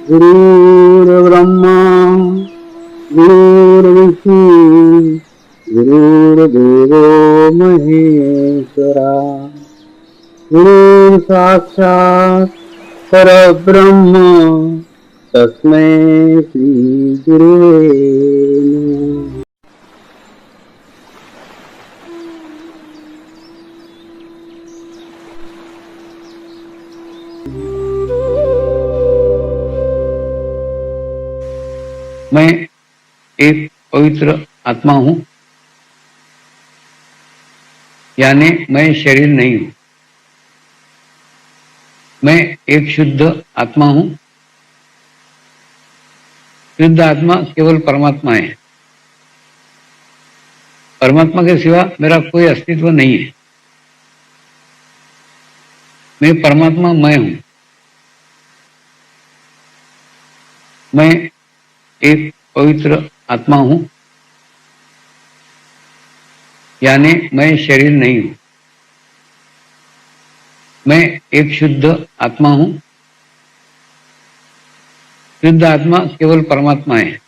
गुरुर्ब्रह्मा गुरुर्विष्णु गुरुर्देवो महेश्वरा गुरु साक्षात् परब्रह्म तस्मै श्री गुरुवे नमः। मैं एक पवित्र आत्मा हूं, यानी मैं शरीर नहीं हूं। मैं एक शुद्ध आत्मा हूं। शुद्ध आत्मा केवल परमात्मा है। परमात्मा के सिवा मेरा कोई अस्तित्व नहीं है। मैं परमात्मा मैं हूं। मैं एक पवित्र आत्मा हूं, यानी मैं शरीर नहीं हूं। मैं एक शुद्ध आत्मा हूं। शुद्ध आत्मा केवल परमात्मा है।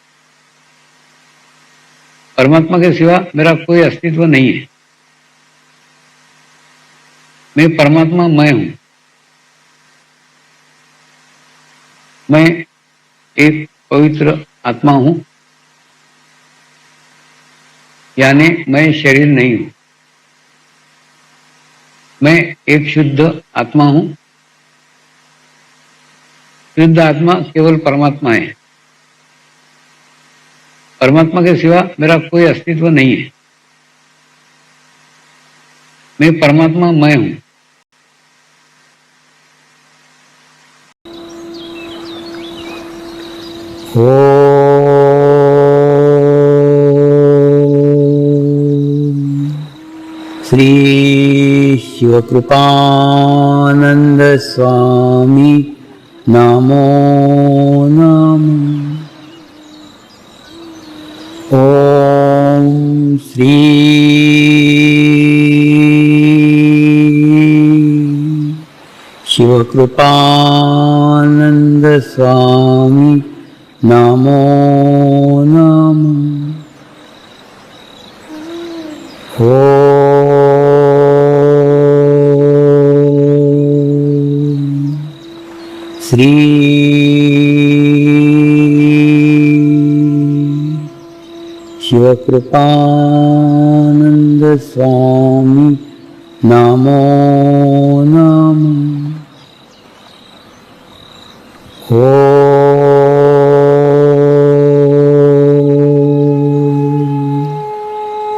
परमात्मा के सिवा मेरा कोई अस्तित्व नहीं है। मैं परमात्मा मैं हूं। मैं एक पवित्र आत्मा हूं, यानी मैं शरीर नहीं हूं। मैं एक शुद्ध आत्मा हूं। शुद्ध आत्मा केवल परमात्मा है। परमात्मा के सिवा मेरा कोई अस्तित्व नहीं है। मैं परमात्मा मैं हूं। श्री शिवकृपानंद स्वामी नमो नमः। ओम श्री शिवकृपानंद स्वामी नमो नमः। श्री शिवकृपानंद स्वामी नमो नमः।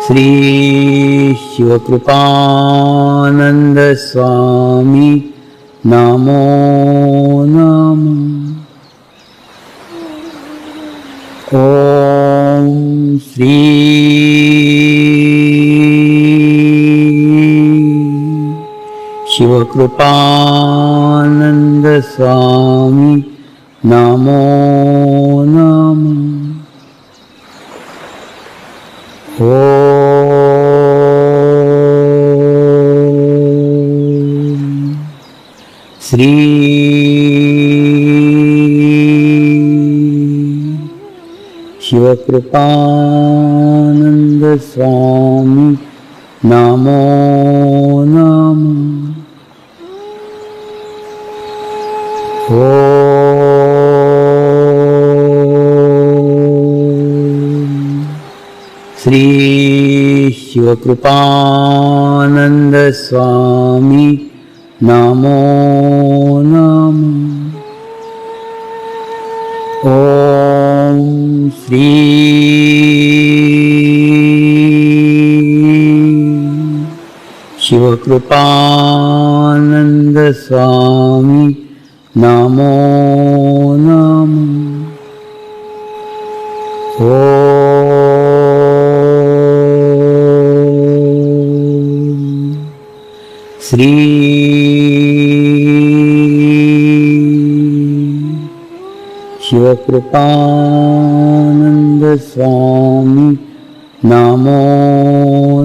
श्री शिवकृपानंद स्वामी नमो नमः। ओम श्री शिवकृपानंद स्वामी नमो नमः। श्री शिवकृपानंद स्वामी नमो नमः। श्री शिवकृपानंद स्वामी नमो नमः। ओम श्री शिवकृपानंद स्वामी नमो नमः। श्री शिवकृपानंद स्वामी नमो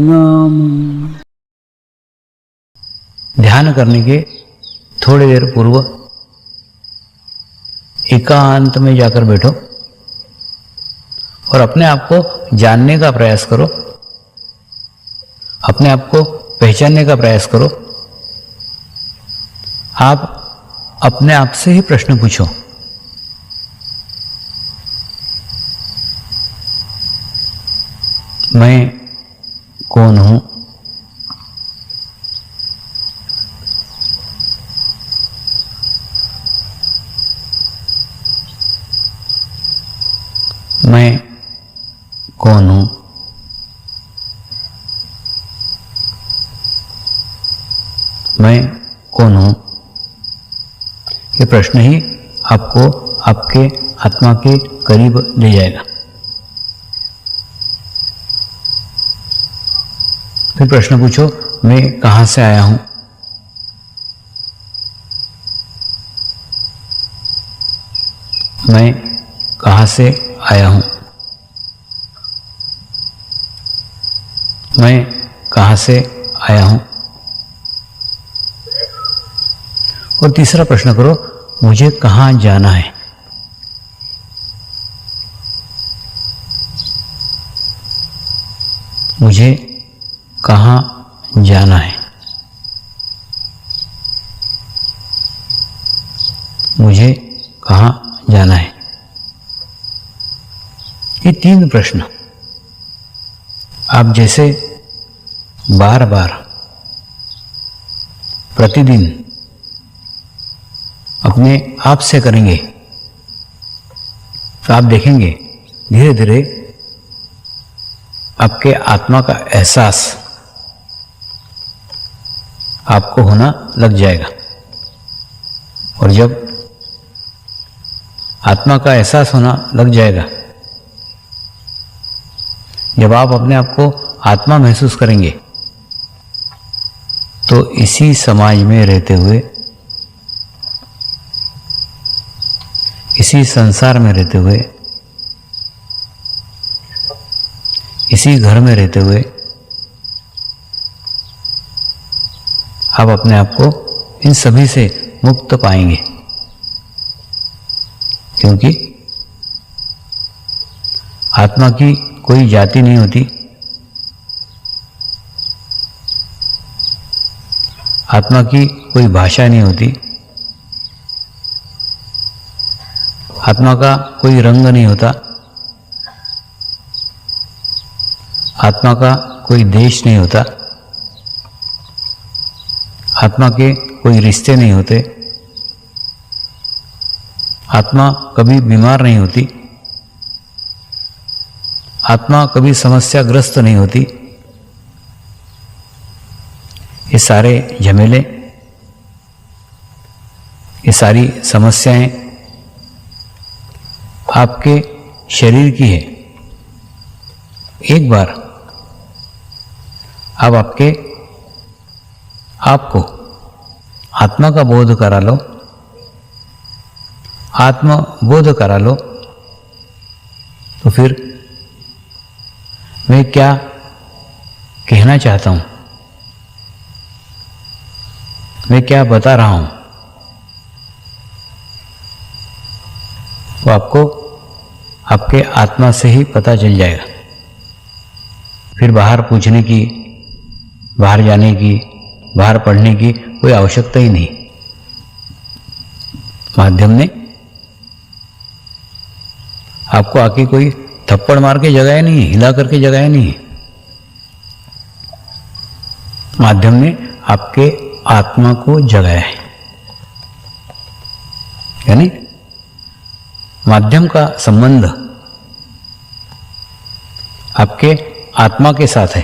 नमः। ध्यान करने के थोड़ी देर पूर्व एकांत में जाकर बैठो और अपने आप को जानने का प्रयास करो, अपने आप को पहचानने का प्रयास करो। आप अपने आप से ही प्रश्न पूछो, मैं कौन हूं? मैं कौन हूं? मैं कौन हूं? ये प्रश्न ही आपको आपके आत्मा के करीब ले जाएगा। फिर प्रश्न पूछो, मैं कहां से आया हूं? मैं कहां से आया हूं? मैं कहां से आया हूं? और तीसरा प्रश्न करो, मुझे कहां जाना है? मुझे कहां जाना है? मुझे कहां जाना है? ये तीन प्रश्न आप जैसे बार बार प्रतिदिन अपने आप से करेंगे तो आप देखेंगे धीरे धीरे आपके आत्मा का एहसास आपको होना लग जाएगा। और जब आत्मा का एहसास होना लग जाएगा, जब आप अपने आप को आत्मा महसूस करेंगे, तो इसी समाज में रहते हुए, इसी संसार में रहते हुए, इसी घर में रहते हुए आप अपने आप को इन सभी से मुक्त पाएंगे। क्योंकि आत्मा की कोई जाति नहीं होती, आत्मा की कोई भाषा नहीं होती, आत्मा का कोई रंग नहीं होता, आत्मा का कोई देश नहीं होता, आत्मा के कोई रिश्ते नहीं होते, आत्मा कभी बीमार नहीं होती, आत्मा कभी समस्याग्रस्त नहीं होती। ये सारे झमेले, ये सारी समस्याएं आपके शरीर की है। एक बार आप आपके आपको आत्मा का बोध करा लो, आत्म बोध करा लो, तो फिर मैं क्या कहना चाहता हूं, मैं क्या बता रहा हूं, वो आपको आपके आत्मा से ही पता चल जाएगा। फिर बाहर पूछने की, बाहर जाने की, बाहर पढ़ने की कोई आवश्यकता ही नहीं। माध्यम ने आपको आके कोई थप्पड़ मार के जगाया नहीं, हिला करके जगाया नहीं। माध्यम ने आपके आत्मा को जगाया है। यानी माध्यम का संबंध आपके आत्मा के साथ है।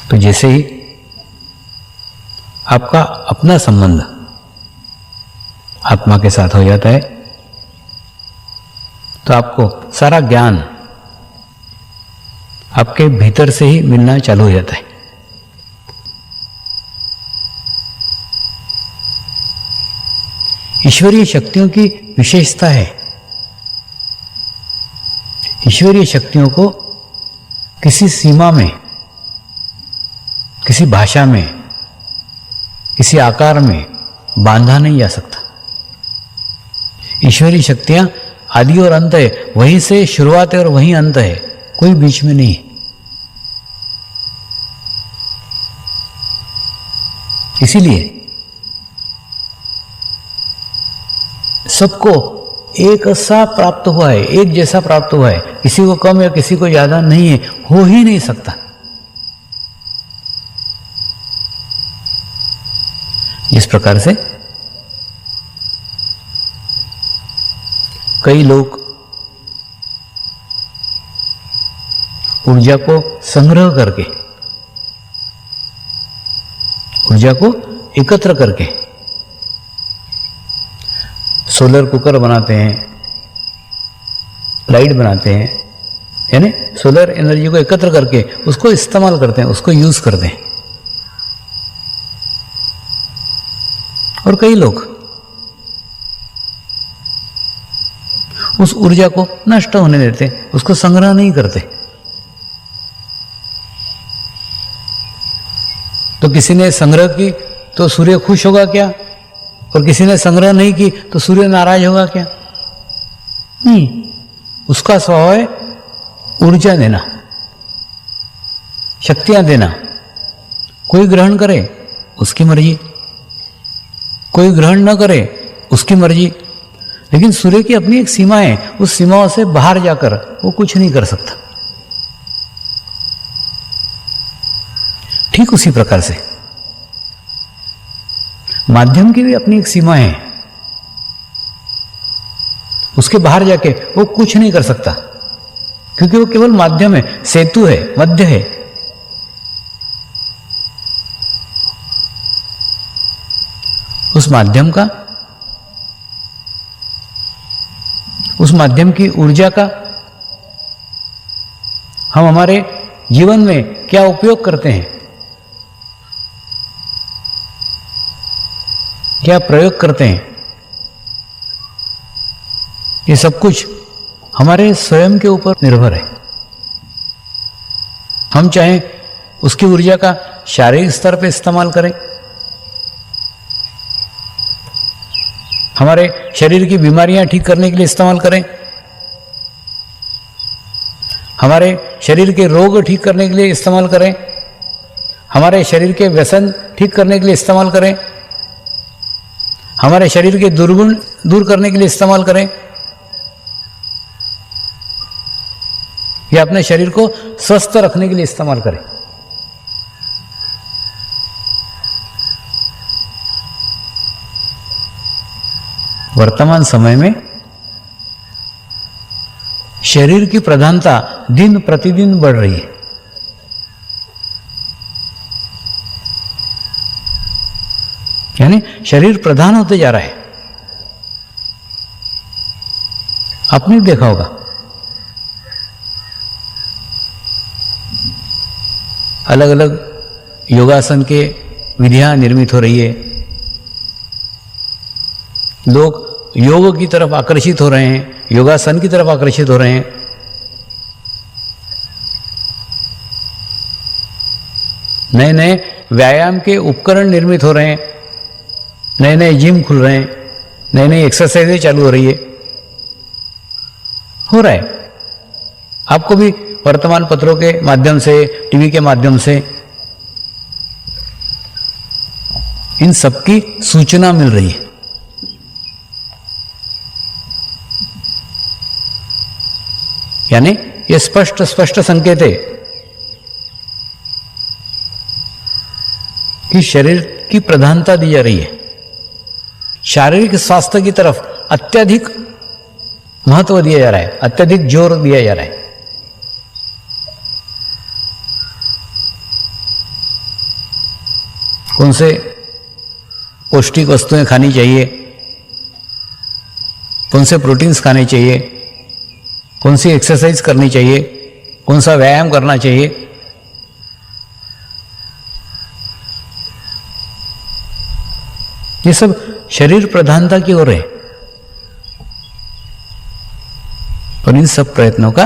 तो जैसे ही आपका अपना संबंध आत्मा के साथ हो जाता है, तो आपको सारा ज्ञान आपके भीतर से ही मिलना चालू हो जाता है। ईश्वरीय शक्तियों की विशेषता है, ईश्वरीय शक्तियों को किसी सीमा में, किसी भाषा में, किसी आकार में बांधा नहीं जा सकता। ईश्वरी शक्तियां आदि और अंत है, वहीं से शुरुआत है और वहीं अंत है, कोई बीच में नहीं। इसीलिए सबको एक सा प्राप्त हुआ है, एक जैसा प्राप्त हुआ है, किसी को कम या किसी को ज्यादा नहीं है, हो ही नहीं सकता। इस प्रकार से कई लोग ऊर्जा को संग्रह करके, ऊर्जा को एकत्र करके सोलर कुकर बनाते हैं, लाइट बनाते हैं, यानी सोलर एनर्जी को एकत्र करके उसको इस्तेमाल करते हैं, उसको यूज करते हैं। और कई लोग उस ऊर्जा को नष्ट होने देते, उसको संग्रह नहीं करते। तो किसी ने संग्रह की तो सूर्य खुश होगा क्या, और किसी ने संग्रह नहीं की तो सूर्य नाराज होगा क्या? नहीं, उसका स्वभाव है ऊर्जा देना, शक्तियां देना। कोई ग्रहण करे उसकी मर्जी, कोई ग्रहण न करे उसकी मर्जी, लेकिन सूर्य की अपनी एक सीमा है, उस सीमाओं से बाहर जाकर वो कुछ नहीं कर सकता। ठीक उसी प्रकार से माध्यम की भी अपनी एक सीमा है, उसके बाहर जाके वो कुछ नहीं कर सकता, क्योंकि वो केवल माध्यम है, सेतु है, मध्य है। उस माध्यम का, उस माध्यम की ऊर्जा का हम हमारे जीवन में क्या उपयोग करते हैं, क्या प्रयोग करते हैं, ये सब कुछ हमारे स्वयं के ऊपर निर्भर है। हम चाहे उसकी ऊर्जा का शारीरिक स्तर पर इस्तेमाल करें, हमारे शरीर की बीमारियां ठीक करने के लिए इस्तेमाल करें, हमारे शरीर के रोग ठीक करने के लिए इस्तेमाल करें, हमारे शरीर के व्यसन ठीक करने के लिए इस्तेमाल करें, हमारे शरीर के दुर्गुण दूर करने के लिए इस्तेमाल करें, या अपने शरीर को स्वस्थ रखने के लिए इस्तेमाल करें। वर्तमान समय में शरीर की प्रधानता दिन प्रतिदिन बढ़ रही है। यानी शरीर प्रधान होते जा रहा है। आपने देखा होगा, अलग अलग योगासन के विधियां निर्मित हो रही है, लोग योग की तरफ आकर्षित हो रहे हैं, योगासन की तरफ आकर्षित हो रहे हैं। नए नए व्यायाम के उपकरण निर्मित हो रहे हैं, नए नए जिम खुल रहे हैं, नई नई एक्सरसाइजें चालू हो रही है, हो रहा है। आपको भी वर्तमान पत्रों के माध्यम से, टीवी के माध्यम से इन सबकी सूचना मिल रही है। यानी ये स्पष्ट संकेत है कि शरीर की प्रधानता दी जा रही है, शारीरिक स्वास्थ्य की तरफ अत्यधिक महत्व दिया जा रहा है, अत्यधिक जोर दिया जा रहा है। कौन से पौष्टिक वस्तुएं खानी चाहिए, कौन से प्रोटीन्स खाने चाहिए, कौन सी एक्सरसाइज करनी चाहिए, कौन सा व्यायाम करना चाहिए, ये सब शरीर प्रधानता की ओर है। और इन सब प्रयत्नों का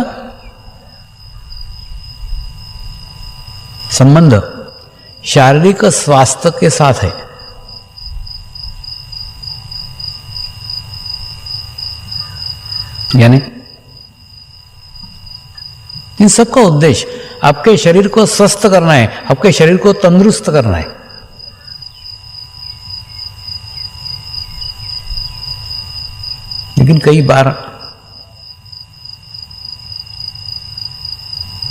संबंध शारीरिक स्वास्थ्य के साथ है। यानी इन सबका उद्देश्य आपके शरीर को स्वस्थ करना है, आपके शरीर को तंदुरुस्त करना है। लेकिन कई बार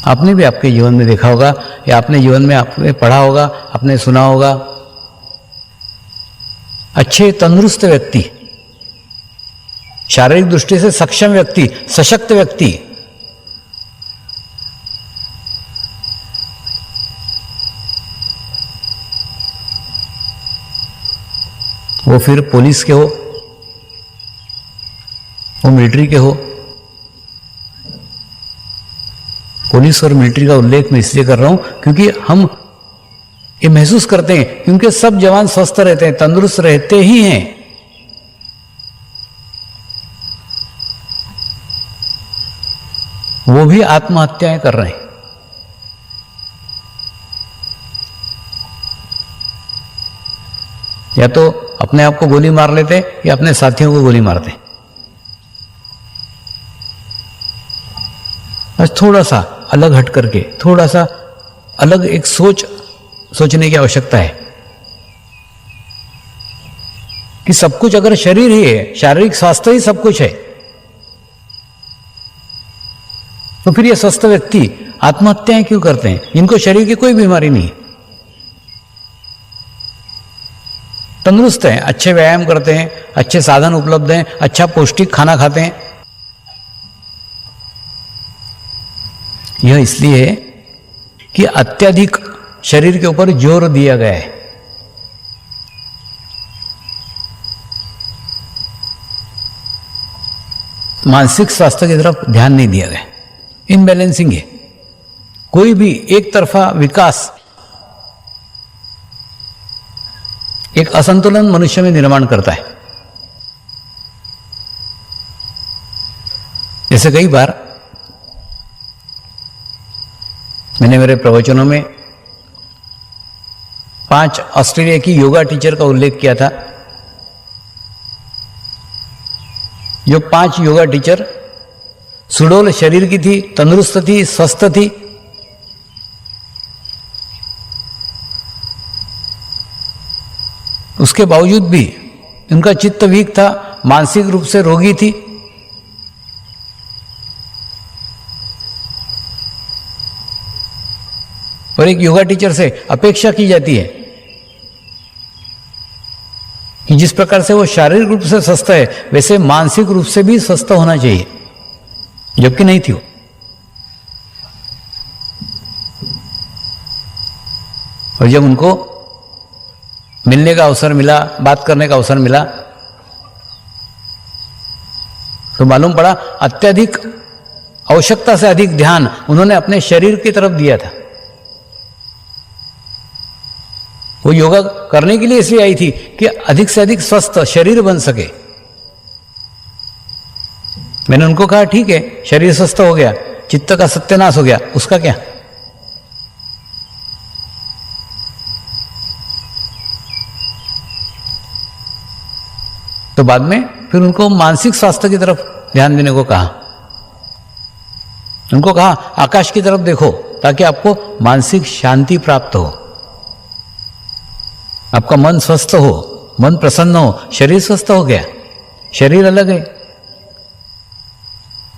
आपने भी आपके जीवन में देखा होगा या आपने जीवन में आपने पढ़ा होगा, आपने सुना होगा, अच्छे तंदुरुस्त व्यक्ति, शारीरिक दृष्टि से सक्षम व्यक्ति, सशक्त व्यक्ति वो फिर पुलिस के हो, वो मिलिट्री के हो। पुलिस और मिलिट्री का उल्लेख मैं इसलिए कर रहा हूं क्योंकि हम ये महसूस करते हैं, क्योंकि सब जवान स्वस्थ रहते हैं, तंदुरुस्त रहते ही हैं। वो भी आत्महत्याएं कर रहे हैं। या तो अपने आप को गोली मार लेते या अपने साथियों को गोली मारते। बस थोड़ा सा अलग हट करके, थोड़ा सा अलग एक सोचने की आवश्यकता है कि सब कुछ अगर शरीर ही है, शारीरिक स्वास्थ्य ही सब कुछ है, तो फिर ये स्वस्थ व्यक्ति आत्महत्याएं क्यों करते हैं, जिनको शरीर की कोई बीमारी नहीं है, तंदुरुस्त हैं, अच्छे व्यायाम करते हैं, अच्छे साधन उपलब्ध हैं, अच्छा पौष्टिक खाना खाते हैं। यह इसलिए है कि अत्यधिक शरीर के ऊपर जोर दिया गया है। मानसिक स्वास्थ्य की तरफ ध्यान नहीं दिया गया। इनबैलेंसिंग है। कोई भी एक तरफा विकास एक असंतुलन मनुष्य में निर्माण करता है। जैसे कई बार मैंने मेरे प्रवचनों में 5 ऑस्ट्रेलिया की योगा टीचर का उल्लेख किया था। जो 5 योगा टीचर सुडौल शरीर की थी, तंदुरुस्त थी, स्वस्थ थी, उसके बावजूद भी उनका चित्त वीक था, मानसिक रूप से रोगी थी। और एक योगा टीचर से अपेक्षा की जाती है कि जिस प्रकार से वो शारीरिक रूप से स्वस्थ है, वैसे मानसिक रूप से भी स्वस्थ होना चाहिए, जबकि नहीं थी वो। और जब उनको मिलने का अवसर मिला, बात करने का अवसर मिला, तो मालूम पड़ा अत्यधिक आवश्यकता से अधिक ध्यान उन्होंने अपने शरीर की तरफ दिया था। वो योगा करने के लिए इसलिए आई थी कि अधिक से अधिक स्वस्थ शरीर बन सके। मैंने उनको कहा ठीक है, शरीर स्वस्थ हो गया, चित्त का सत्यानाश हो गया, उसका क्या? तो बाद में फिर उनको मानसिक स्वास्थ्य की तरफ ध्यान देने को कहा। उनको कहा आकाश की तरफ देखो ताकि आपको मानसिक शांति प्राप्त हो, आपका मन स्वस्थ हो, मन प्रसन्न हो। शरीर स्वस्थ हो गया, शरीर अलग है,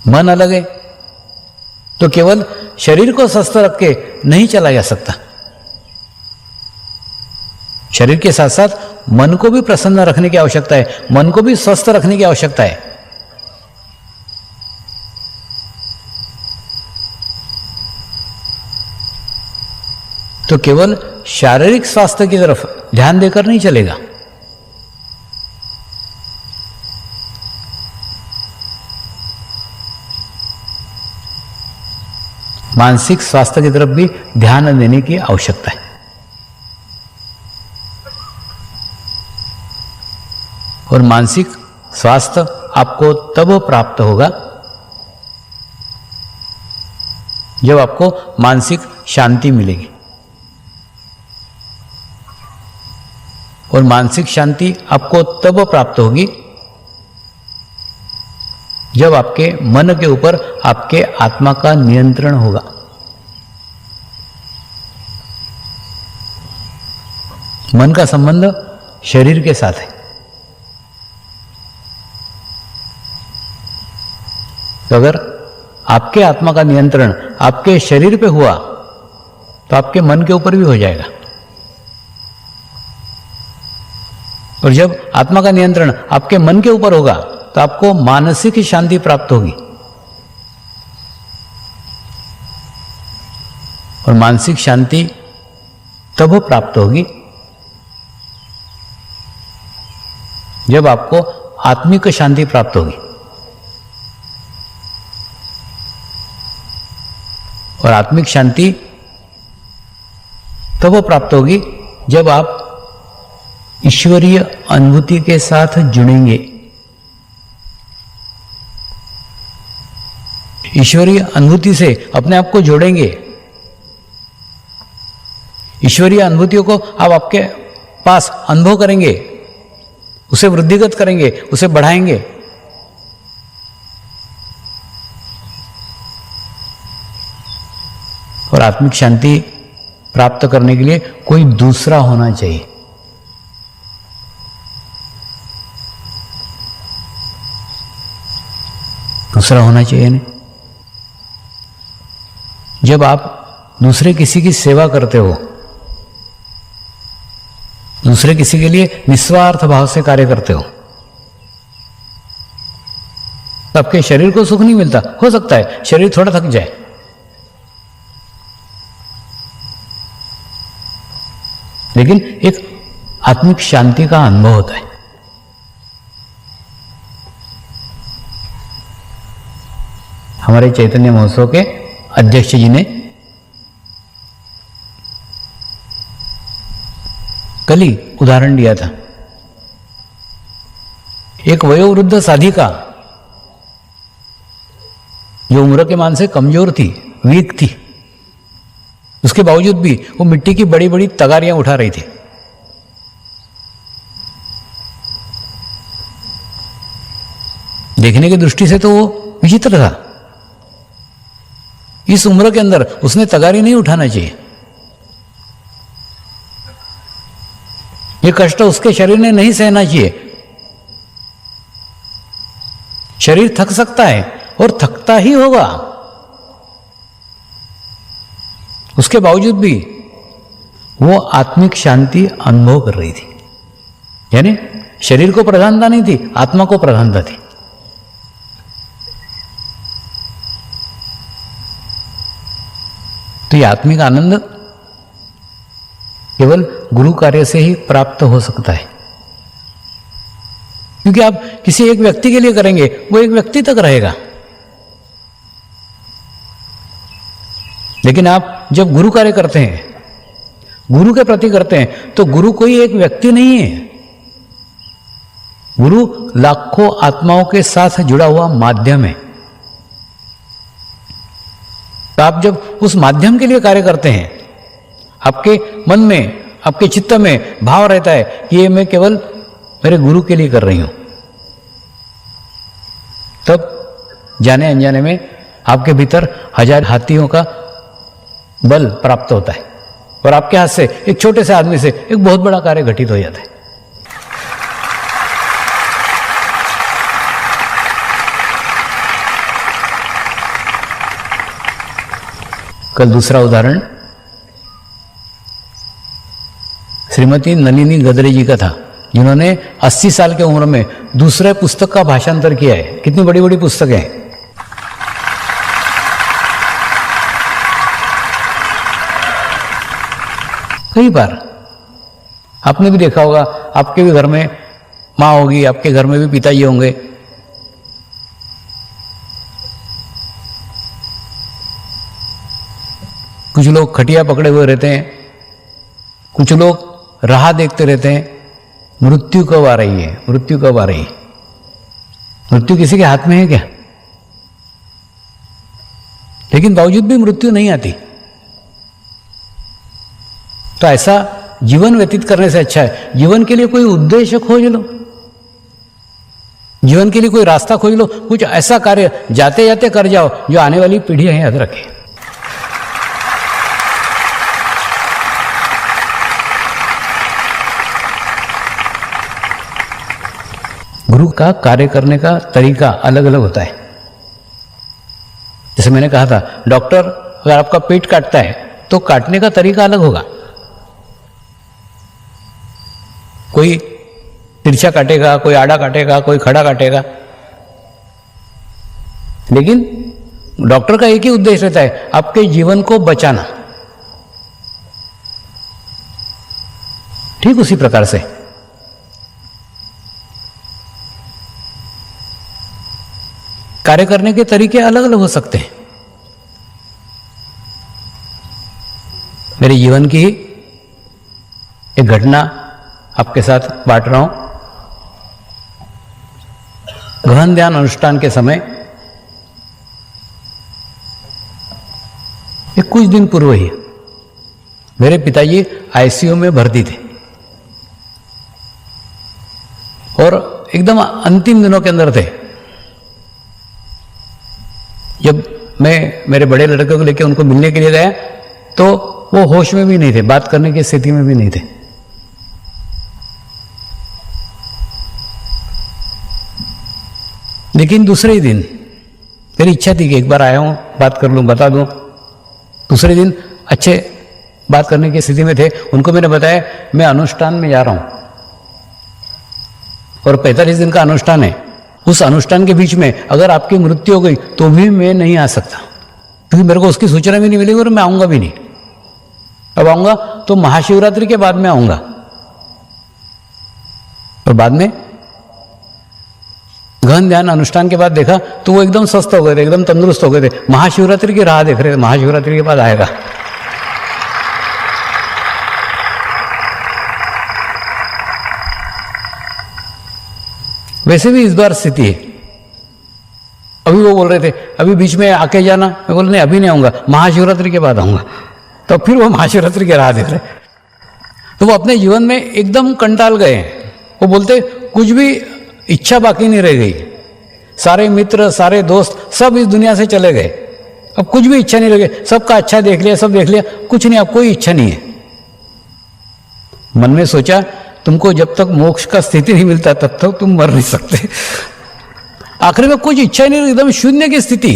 मन अलग है, तो केवल शरीर को स्वस्थ रख के नहीं चला जा सकता। शरीर के साथ साथ मन को भी प्रसन्न रखने की आवश्यकता है, मन को भी स्वस्थ रखने की आवश्यकता है। तो केवल शारीरिक स्वास्थ्य की तरफ ध्यान देकर नहीं चलेगा। मानसिक स्वास्थ्य की तरफ भी ध्यान देने की आवश्यकता है। और मानसिक स्वास्थ्य आपको तब प्राप्त होगा जब आपको मानसिक शांति मिलेगी। और मानसिक शांति आपको तब प्राप्त होगी जब आपके मन के ऊपर आपके आत्मा का नियंत्रण होगा। मन का संबंध शरीर के साथ है। तो अगर आपके आत्मा का नियंत्रण आपके शरीर पे हुआ तो आपके मन के ऊपर भी हो जाएगा। और जब आत्मा का नियंत्रण आपके मन के ऊपर होगा तो आपको मानसिक शांति प्राप्त होगी। और मानसिक शांति तब प्राप्त होगी जब आपको आत्मिक शांति प्राप्त होगी। और आत्मिक शांति तब प्राप्त होगी जब आप ईश्वरीय अनुभूति के साथ जुड़ेंगे। ईश्वरीय अनुभूति से अपने आप को जोड़ेंगे। ईश्वरीय अनुभूतियों को आप आपके पास अनुभव करेंगे, उसे वृद्धिगत करेंगे, उसे बढ़ाएंगे। और आत्मिक शांति प्राप्त करने के लिए कोई दूसरा होना चाहिए। दूसरा होना चाहिए नहीं। जब आप दूसरे किसी की सेवा करते हो, दूसरे किसी के लिए निस्वार्थ भाव से कार्य करते हो, तो आपके शरीर को सुख नहीं मिलता। हो सकता है शरीर थोड़ा थक जाए, लेकिन एक आत्मिक शांति का अनुभव होता है। हमारे चैतन्य महोत्सव के अध्यक्ष जी ने कल ही उदाहरण दिया था। एक वयोवृद्ध साधिका जो उम्र के मान से कमजोर थी, वीक थी, उसके बावजूद भी वो मिट्टी की बड़ी बड़ी तगारियां उठा रही थी। देखने की दृष्टि से तो वो विचित्र था। इस उम्र के अंदर उसने तगारी नहीं उठाना चाहिए। ये कष्ट उसके शरीर ने नहीं सहना चाहिए। शरीर थक सकता है और थकता ही होगा, उसके बावजूद भी वो आत्मिक शांति अनुभव कर रही थी। यानी शरीर को प्रधानता नहीं थी, आत्मा को प्रधानता थी। तो ये आत्मिक आनंद केवल गुरु कार्य से ही प्राप्त हो सकता है। क्योंकि आप किसी एक व्यक्ति के लिए करेंगे, वो एक व्यक्ति तक रहेगा। लेकिन आप जब गुरु कार्य करते हैं, गुरु के प्रति करते हैं, तो गुरु कोई एक व्यक्ति नहीं है। गुरु लाखों आत्माओं के साथ जुड़ा हुआ माध्यम है। तो आप जब उस माध्यम के लिए कार्य करते हैं, आपके मन में, आपके चित्त में भाव रहता है कि ये मैं केवल मेरे गुरु के लिए कर रही हूं, तब जाने अनजाने में आपके भीतर 1000 हाथियों का बल प्राप्त होता है और आपके हाथ से, एक छोटे से आदमी से, एक बहुत बड़ा कार्य घटित हो जाता है। कल दूसरा उदाहरण श्रीमती नलिनी गदरे जी का था, जिन्होंने 80 साल की उम्र में दूसरे पुस्तक का भाषांतर किया है। कितनी बड़ी बड़ी पुस्तकें हैं। कई बार आपने भी देखा होगा, आपके भी घर में माँ होगी, आपके घर में भी पिताजी होंगे। कुछ लोग खटिया पकड़े हुए रहते हैं, कुछ लोग राह देखते रहते हैं, मृत्यु कब आ रही है, मृत्यु कब आ रही है। मृत्यु किसी के हाथ में है क्या? लेकिन बावजूद भी मृत्यु नहीं आती। तो ऐसा जीवन व्यतीत करने से अच्छा है जीवन के लिए कोई उद्देश्य खोज लो। जीवन के लिए कोई रास्ता खोज लो, कुछ ऐसा कार्य जाते जाते कर जाओ जो आने वाली पीढ़ियां याद रखे। गुरु का कार्य करने का तरीका अलग अलग होता है। जैसे मैंने कहा था, डॉक्टर अगर आपका पेट काटता है तो काटने का तरीका अलग होगा। कोई तिरछा काटेगा, कोई आड़ा काटेगा, कोई खड़ा काटेगा, लेकिन डॉक्टर का एक ही उद्देश्य रहता है, आपके जीवन को बचाना। ठीक उसी प्रकार से कार्य करने के तरीके अलग अलग हो सकते हैं। मेरे जीवन की एक घटना आपके साथ बांट रहा हूं। गहन ध्यान अनुष्ठान के समय ये कुछ दिन पूर्व ही मेरे पिताजी आईसीयू में भर्ती थे और एकदम अंतिम दिनों के अंदर थे। जब मैं मेरे बड़े लड़के को लेकर उनको मिलने के लिए गया तो वो होश में भी नहीं थे, बात करने की स्थिति में भी नहीं थे। लेकिन दूसरे ही दिन मेरी इच्छा थी कि एक बार आया हूं, बात कर लूं, बता दूं। दूसरे दिन अच्छे बात करने की स्थिति में थे। उनको मैंने बताया मैं अनुष्ठान में जा रहा हूं और 45 दिन का अनुष्ठान है। उस अनुष्ठान के बीच में अगर आपकी मृत्यु हो गई तो भी मैं नहीं आ सकता, क्योंकि मेरे को उसकी सूचना भी नहीं मिलेगी और मैं आऊंगा भी नहीं। अब आऊंगा तो महाशिवरात्रि के बाद में आऊंगा। और बाद में गहन ध्यान अनुष्ठान के बाद देखा तो वो एकदम स्वस्थ हो गए थे, एकदम तंदुरुस्त हो गए थे। महाशिवरात्रि की राह देख रहे थे, महाशिवरात्रि के बाद आएगा। वैसे भी इस बार स्थिति है। अभी वो बोल रहे थे अभी बीच में आके जाना, मैं बोल नहीं अभी नहीं आऊंगा, महाशिवरात्रि के बाद आऊंगा। तो फिर वो महाशिवरात्रि के राह देख रहे। तो वो अपने जीवन में एकदम कंटाल गए। वो बोलते कुछ भी इच्छा बाकी नहीं रह गई, सारे मित्र सारे दोस्त सब इस दुनिया से चले गए, अब कुछ भी इच्छा नहीं रह गई। सबका अच्छा देख लिया, सब देख लिया, कुछ नहीं, अब कोई इच्छा नहीं है। मन में सोचा तुमको जब तक मोक्ष का स्थिति नहीं मिलता तब तक तुम मर नहीं सकते। आखिर में कुछ इच्छा नहीं, एकदम शून्य की स्थिति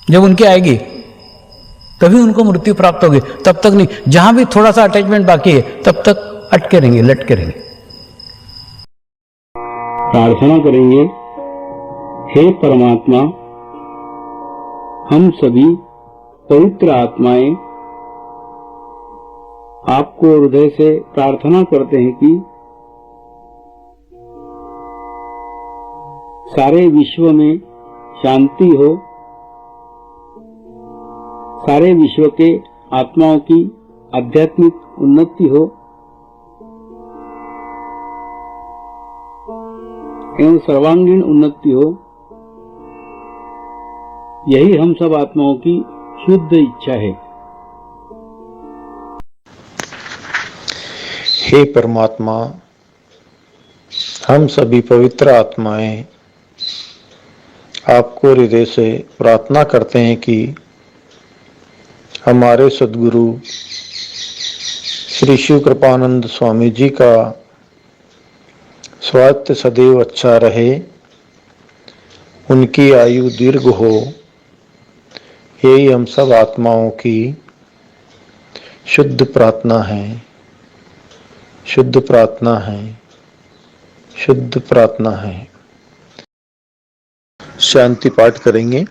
जब उनकी आएगी तभी उनको मृत्यु प्राप्त होगी, तब तक नहीं। जहां भी थोड़ा सा अटैचमेंट बाकी है तब तक अटके रहेंगे, लटके रहेंगे। प्रार्थना करेंगे, हे परमात्मा, हम सभी पवित्र आत्माएं आपको हृदय से प्रार्थना करते हैं कि सारे विश्व में शांति हो, सारे विश्व के आत्माओं की आध्यात्मिक उन्नति हो एवं सर्वांगीण उन्नति हो। यही हम सब आत्माओं की शुद्ध इच्छा है। हे परमात्मा, हम सभी पवित्र आत्माएं आपको हृदय से प्रार्थना करते हैं कि हमारे सद्गुरु श्री शिव कृपानंद स्वामी जी का स्वास्थ्य सदैव अच्छा रहे, उनकी आयु दीर्घ हो। यही हम सब आत्माओं की शुद्ध प्रार्थना है, शुद्ध प्रार्थना है, शुद्ध प्रार्थना है। शांति पाठ करेंगे।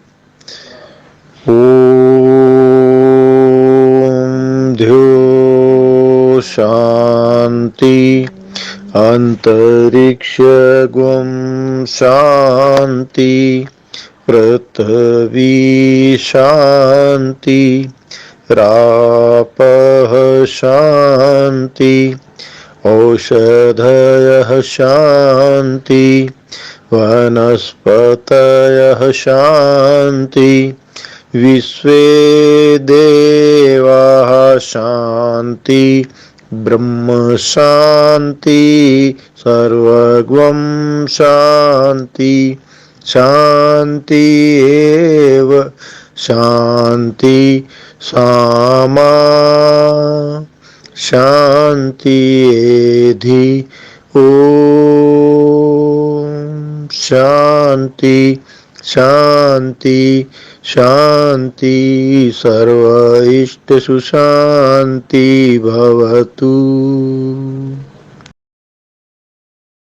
ओम ध्यो शांति अंतरिक्ष गुम शांति पृथ्वी शांति रापः शांति औषधयः शांति वनस्पतयः शांति विश्वे देवाः शांति ब्रह्म शांति सर्वगम शांति शांति एव शांति सामा शांति एधि ओम शांति शांति शांति सर्व इष्टसु शांति भवतु।